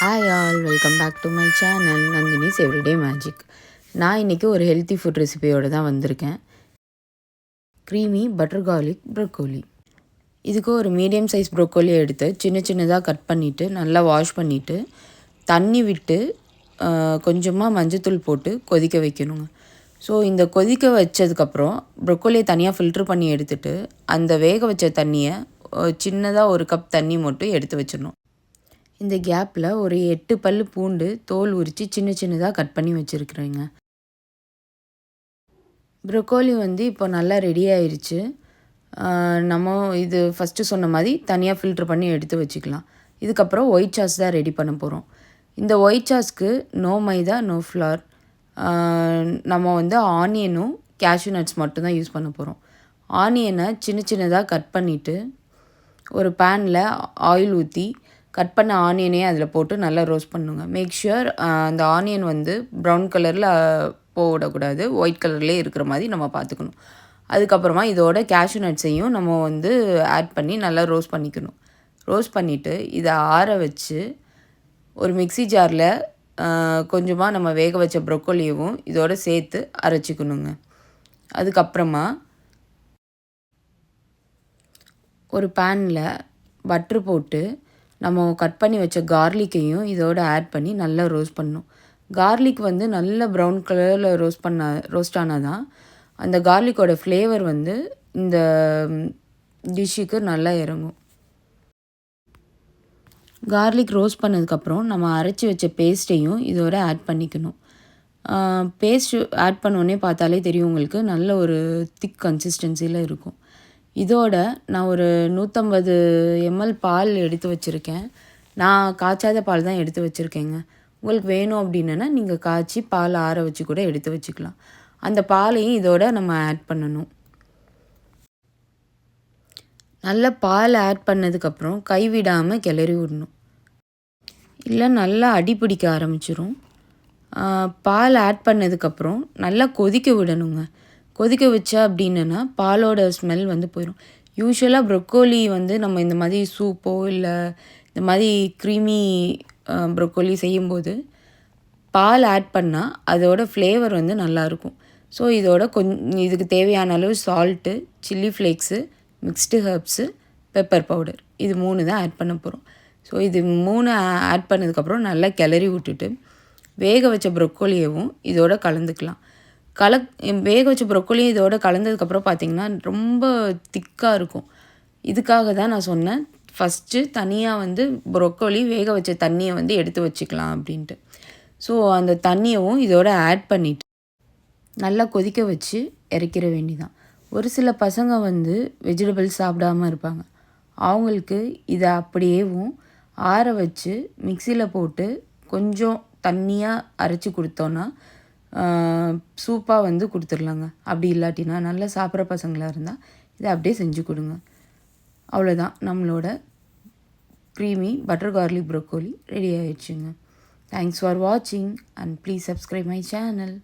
Hi all, welcome back to my channel Nandini's everyday magic. நான் இன்றைக்கி ஒரு ஹெல்த்தி ஃபுட் ரெசிபியோடு தான் வந்திருக்கேன். Creamy butter garlic broccoli. இதுக்கு ஒரு மீடியம் சைஸ் ப்ரொக்கோலி எடுத்து சின்ன சின்னதாக கட் பண்ணிவிட்டு நல்லா வாஷ் பண்ணிவிட்டு தண்ணி விட்டு கொஞ்சமாக மஞ்சத்தூள் போட்டு கொதிக்க வைக்கணுங்க. ஸோ இந்த கொதிக்க வச்சதுக்கப்புறம் ப்ரொக்கோலியை தனியாக ஃபில்ட்ரு பண்ணி எடுத்துகிட்டு அந்த வேக வச்ச தண்ணியை சின்னதாக ஒரு கப் தண்ணி மட்டும் எடுத்து வச்சிடணும். இந்த கேப்பில் ஒரு 8 பல் பூண்டு தோல் உரித்து சின்ன சின்னதாக கட் பண்ணி வச்சுருக்குறேங்க. ப்ரொக்கோலி இப்போ நல்லா ரெடி ஆயிடுச்சு. நம்ம இது ஃபஸ்ட்டு சொன்ன மாதிரி தனியாக ஃபில்ட்ரு பண்ணி எடுத்து வச்சுக்கலாம். இதுக்கப்புறம் ஒயிட் சாஸ் தான் ரெடி பண்ண போகிறோம். இந்த ஒயிட் சாஸ்க்கு நோ மைதா நோ ஃப்ளார். நம்ம ஆனியனும் கேஷ்யூ நட்ஸ் மட்டும்தான் யூஸ் பண்ண போகிறோம். ஆனியனை சின்ன சின்னதாக கட் பண்ணிவிட்டு ஒரு பேனில் ஆயில் ஊற்றி கட் பண்ண ஆனியனே அதில் போட்டு நல்லா ரோஸ்ட் பண்ணுங்க. மேக் ஷுர் அந்த ஆனியன் ப்ரௌன் கலரில் போடக்கூடாது, ஒயிட் கலர்லேயே இருக்கிற மாதிரி நம்ம பார்த்துக்கணும். அதுக்கப்புறமா இதோட கேஷ்யூ நட்ஸையும் நம்ம ஆட் பண்ணி நல்லா ரோஸ்ட் பண்ணிக்கணும். ரோஸ்ட் பண்ணிவிட்டு இதை ஆற வச்சு ஒரு மிக்ஸி ஜாரில் கொஞ்சமாக நம்ம வேக வச்ச ப்ரொக்கோலியவும் இதோடு சேர்த்து அரைச்சிக்கணுங்க. அதுக்கப்புறமா ஒரு பேனில் பட்ரு போட்டு நம்ம கட் பண்ணி வச்ச கார்லிக்கையும் இதோடு ஆட் பண்ணி நல்லா ரோஸ்ட் பண்ணணும். கார்லிக் நல்ல ப்ரௌன் கலரில் ரோஸ்ட் ஆனால் தான் அந்த கார்லிக்கோட ஃப்ளேவர் இந்த டிஷ்ஷுக்கு நல்லா இறங்கும். கார்லிக் ரோஸ்ட் பண்ணதுக்கப்புறம் நம்ம அரைச்சி வச்ச பேஸ்ட்டையும் இதோட ஆட் பண்ணிக்கணும். பேஸ்ட் ஆட் பண்ணோன்னே பார்த்தாலே தெரியும் உங்களுக்கு, நல்ல ஒரு திக் கன்சிஸ்டன்சியில் இருக்கும். இதோட நான் ஒரு 150 ml பால் எடுத்து வச்சுருக்கேன். நான் காய்ச்சாத பால் தான் எடுத்து வச்சுருக்கேங்க. உங்களுக்கு வேணும் அப்படின்னா நீங்கள் காய்ச்சி பால் ஆற வச்சு கூட எடுத்து வச்சுக்கலாம். அந்த பாலையும் இதோட நம்ம ஆட் பண்ணணும். நல்லா பால் ஆட் பண்ணதுக்கப்புறம் கைவிடாமல் கிளறி விடணும், இல்லை நல்லா அடி பிடிக்க ஆரம்பிச்சிரும். பால் ஆட் பண்ணதுக்கப்புறம் நல்லா கொதிக்க விடணுங்க. கொதிக்க வச்சா அப்படின்னா பாலோட ஸ்மெல் போயிடும். யூஸ்வலாக ப்ரொக்கோலி நம்ம இந்த மாதிரி சூப்போ இல்லை இந்த மாதிரி க்ரீமி ப்ரொக்கோலி செய்யும்போது பால் ஆட் பண்ணால் அதோட ஃப்ளேவர் நல்லாயிருக்கும். ஸோ இதோட இதுக்கு தேவையான அளவு salt, chilli flakes, mixed herbs, pepper powder, இது 3 தான் ஆட் பண்ண போகிறோம். ஸோ இது 3 ஆட் பண்ணதுக்கப்புறம் நல்லா கிளறி விட்டுட்டு வேக வச்ச ப்ரொக்கோலியவும் இதோட கலந்துக்கலாம். வேக வச்ச ப்ரொக்கோலியும் இதோட கலந்ததுக்கப்புறம் பார்த்திங்கன்னா ரொம்ப திக்காக இருக்கும். இதுக்காக தான் நான் சொன்னேன் ஃபஸ்ட்டு தனியாக ப்ரொக்கோலி வேக வச்ச தண்ணியை எடுத்து வச்சுக்கலாம் அப்படின்ட்டு. ஸோ அந்த தண்ணியவும் இதோட ஆட் பண்ணிவிட்டு நல்லா கொதிக்க வச்சு இறக்கிற வேண்டிதான். ஒரு சில பசங்க வெஜிடபிள்ஸ் சாப்பிடாமல் இருப்பாங்க. அவங்களுக்கு இதை அப்படியேவும் ஆற வச்சு மிக்சியில் போட்டு கொஞ்சம் தண்ணியாக அரைச்சி கொடுத்தோன்னா சூப்பாக கொடுத்துர்லாங்க. அப்படி இல்லாட்டினா நல்லா சாப்பிட்ற பசங்களாக இருந்தால் இதை அப்படியே செஞ்சு கொடுங்க. அவ்வளோதான், நம்மளோட creamy butter garlic broccoli ready ஆயிடுச்சுங்க. தேங்க்ஸ் ஃபார் வாட்சிங் and please subscribe my channel.